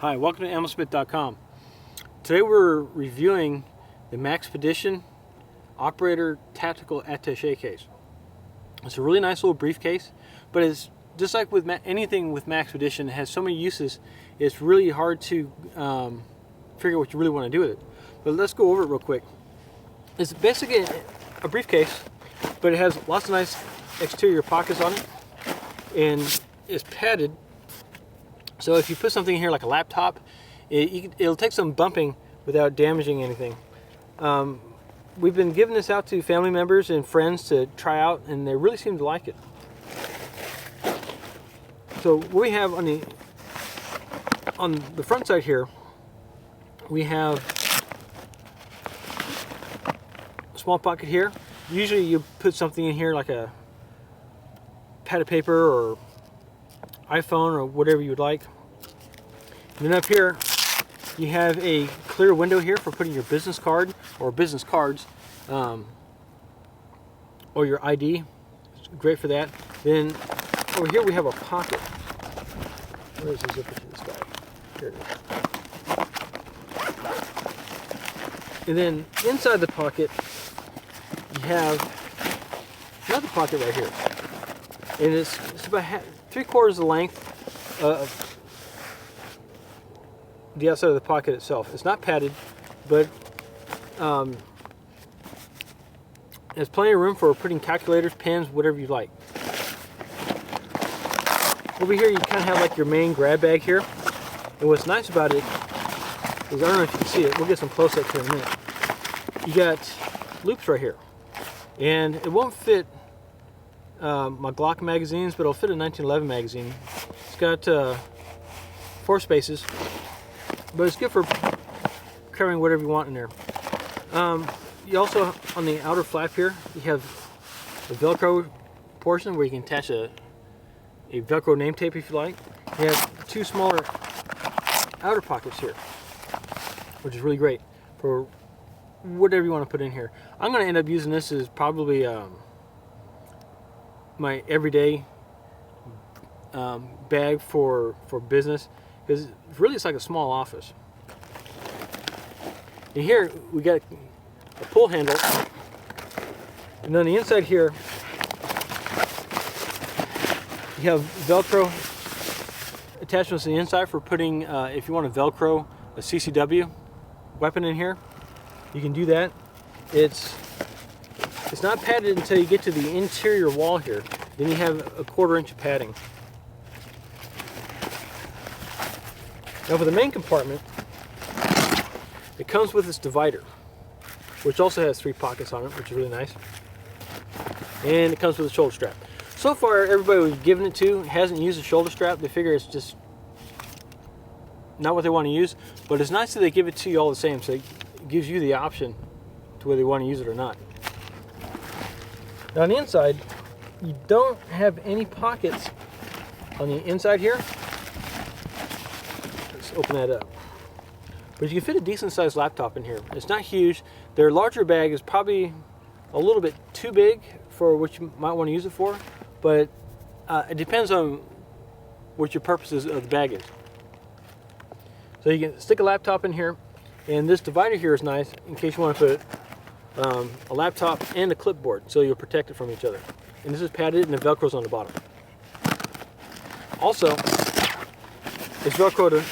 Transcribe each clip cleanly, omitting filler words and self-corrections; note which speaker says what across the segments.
Speaker 1: Hi, welcome to Ammosmith.com. Today we're reviewing the Maxpedition Operator Tactical Attaché case. It's a really nice little briefcase, but it's just like with anything with Maxpedition, it has so many uses, it's really hard to figure out what you really want to do with it. But let's go over it real quick. It's basically a briefcase, but it has lots of nice exterior pockets on it, and it's padded. So if you put something in here like a laptop, it'll take some bumping without damaging anything. We've been giving this out to family members and friends to try out, and they really seem to like it. So what we have on the front side here, we have a small pocket here. Usually you put something in here like a pad of paper or iPhone or whatever you would like. And then up here you have a clear window here for putting your business card or business cards or your ID. It's great for that. Then over here we have a pocket. Where's the zipper to this guy? Here it is. And then inside the pocket you have another pocket right here. And it's about 3/4 the length of the outside of the pocket itself. It's not padded, but there's plenty of room for putting calculators, pens, whatever you like. Over here you kind of have like your main grab bag here. And what's nice about it is, I don't know if you can see it, we'll get some close-ups here in a minute. You got loops right here. And it won't fit my Glock magazines, but it'll fit a 1911 magazine. It's got 4 spaces, but it's good for carrying whatever you want in there. You also, on the outer flap here, you have the Velcro portion where you can attach a Velcro name tape if you like. You have 2 smaller outer pockets here, which is really great for whatever you want to put in here. I'm going to end up using this as probably my everyday bag for business, because really it's like a small office. And here we got a pull handle, and on the inside here you have Velcro attachments on the inside for putting, if you want to Velcro a CCW weapon in here, you can do that. It's not padded until you get to the interior wall here. Then you have a 1/4 inch of padding. Now for the main compartment, it comes with this divider, which also has 3 pockets on it, which is really nice. And it comes with a shoulder strap. So far, everybody we've given it to hasn't used a shoulder strap. They figure it's just not what they want to use, but it's nice that they give it to you all the same, so it gives you the option to whether you want to use it or not. Now on the inside, you don't have any pockets on the inside here. Let's open that up. But you can fit a decent sized laptop in here. It's not huge. Their larger bag is probably a little bit too big for what you might want to use it for, but it depends on what your purposes of the bag is. So you can stick a laptop in here, and this divider here is nice in case you want to put a laptop and a clipboard, so you'll protect it from each other. And this is padded, and the Velcro's on the bottom. Also, it's Velcroed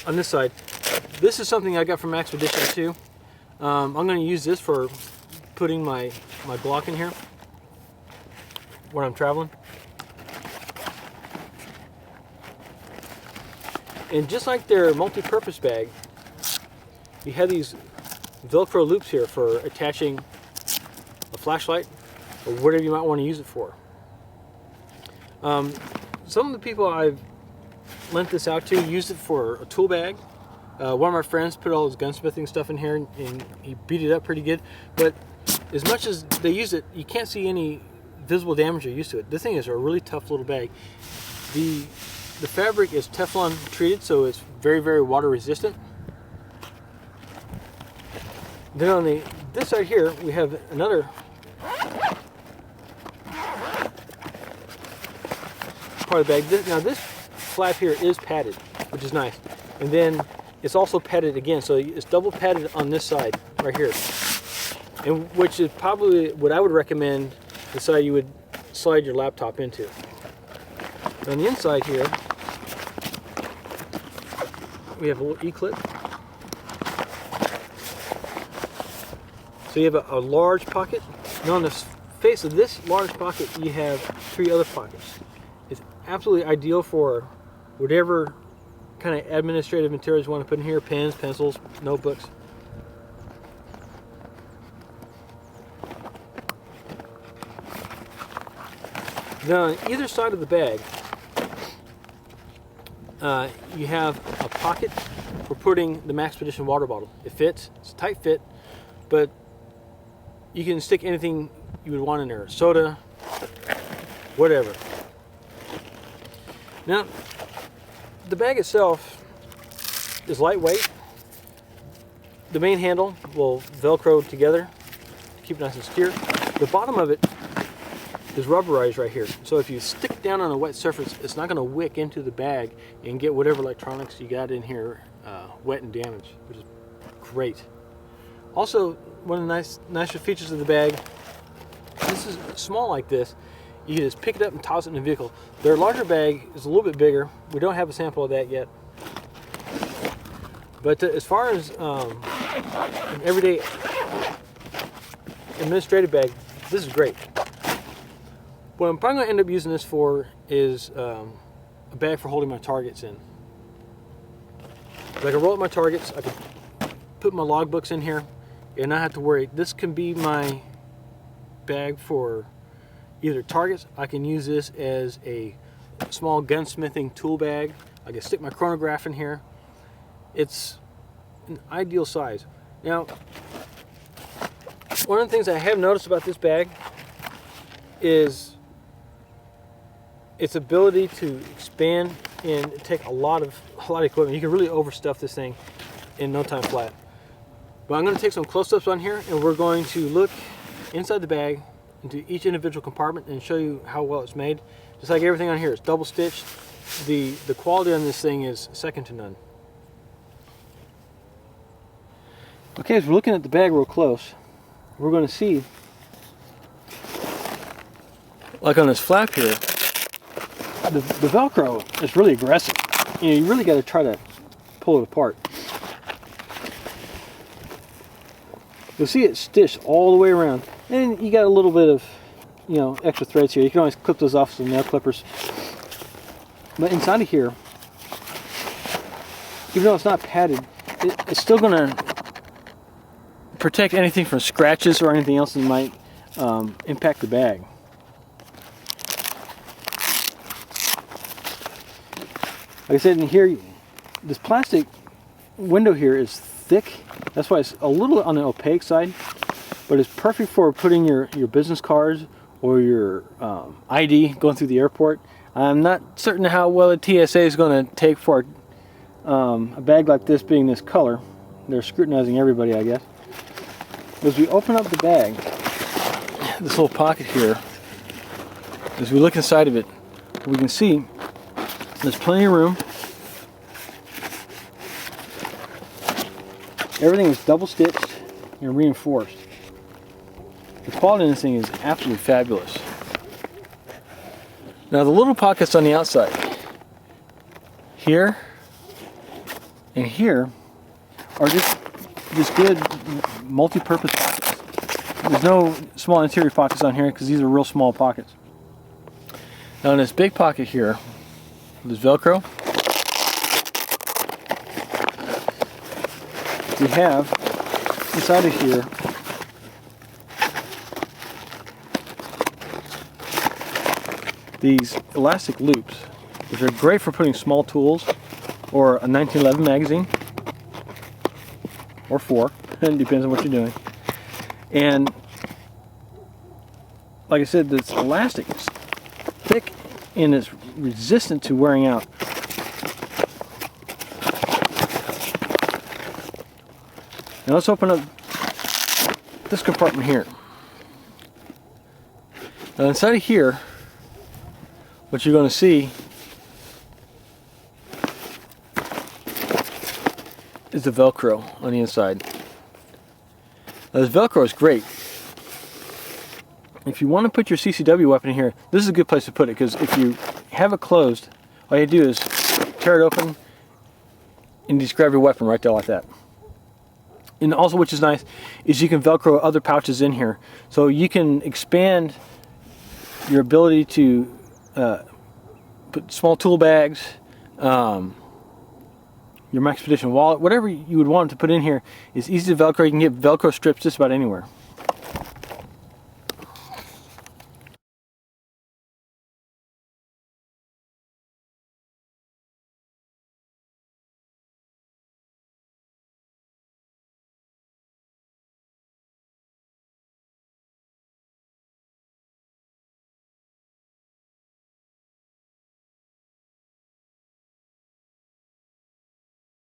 Speaker 1: on this side. This is something I got from Maxpedition too. I'm going to use this for putting my Glock in here when I'm traveling. And just like their multi-purpose bag, you have these Velcro loops here for attaching a flashlight or whatever you might want to use it for. Some of the people I've lent this out to used it for a tool bag. One of my friends put all his gunsmithing stuff in here, and he beat it up pretty good. But as much as they use it, you can't see any visible damage or use to it. This thing is a really tough little bag. The fabric is Teflon treated, so it's very, very water resistant. Then on this side here, we have another part of the bag. Now this flap here is padded. It which is nice. And then it's also padded again, so it's double padded on this side right here, and which is probably what I would recommend the side you would slide your laptop into. On the inside here, we have a little E-clip. So you have a large pocket, and on the face of this large pocket you have 3 other pockets. It's absolutely ideal for whatever kind of administrative materials you want to put in here: pens, pencils, notebooks. Now on either side of the bag you have a pocket for putting the Maxpedition water bottle. It fits, it's a tight fit, but you can stick anything you would want in there, soda, whatever. Now, the bag itself is lightweight. The main handle will Velcro together to keep it nice and secure. The bottom of it is rubberized right here, so if you stick it down on a wet surface, it's not going to wick into the bag and get whatever electronics you got in here wet and damaged, which is great. Also, one of the nicer features of the bag, this is small like this, you can just pick it up and toss it in the vehicle. Their larger bag is a little bit bigger. We don't have a sample of that yet. But as far as an everyday administrative bag, this is great. What I'm probably going to end up using this for is a bag for holding my targets in. I can roll up my targets, I can put my logbooks in here, and not have to worry. This can be my bag for either targets. I can use this as a small gunsmithing tool bag. I can stick my chronograph in here. It's an ideal size. Now, one of the things I have noticed about this bag is its ability to expand and take a lot of equipment. You can really overstuff this thing in no time flat. But I'm going to take some close-ups on here, and we're going to look inside the bag into each individual compartment and show you how well it's made. Just like everything on here, it's double stitched. The quality on this thing is second to none. Okay, as we're looking at the bag real close, we're going to see, like on this flap here, the Velcro is really aggressive. You know, you really got to try to pull it apart. You'll see it stitched all the way around, and you got a little bit of, you know, extra threads here. You can always clip those off with some nail clippers. But inside of here, even though it's not padded, it's still going to protect anything from scratches or anything else that might impact the bag. Like I said, in here, this plastic window here is thick. That's why it's a little on the opaque side, but it's perfect for putting your business cards or your ID going through the airport. I'm not certain how well the TSA is going to take for a bag like this being this color. They're scrutinizing everybody, I guess. As we open up the bag, this little pocket here, as we look inside of it, we can see there's plenty of room. Everything is double stitched and reinforced. The quality of this thing is absolutely fabulous. Now the little pockets on the outside, here and here, are just good multi-purpose pockets. There's no small interior pockets on here because these are real small pockets. Now in this big pocket here, there's Velcro. We have inside of here these elastic loops, which are great for putting small tools or a 1911 magazine, or 4, it depends on what you're doing. And like I said, this elastic is thick and it's resistant to wearing out. Now let's open up this compartment here. Now inside of here, what you're going to see is the Velcro on the inside. Now, this Velcro is great. If you want to put your CCW weapon in here, this is a good place to put it, because if you have it closed, all you do is tear it open and just grab your weapon right there like that. And also, which is nice, is you can Velcro other pouches in here. So you can expand your ability to put small tool bags, your Expedition wallet, whatever you would want to put in here is easy to Velcro. You can get Velcro strips just about anywhere.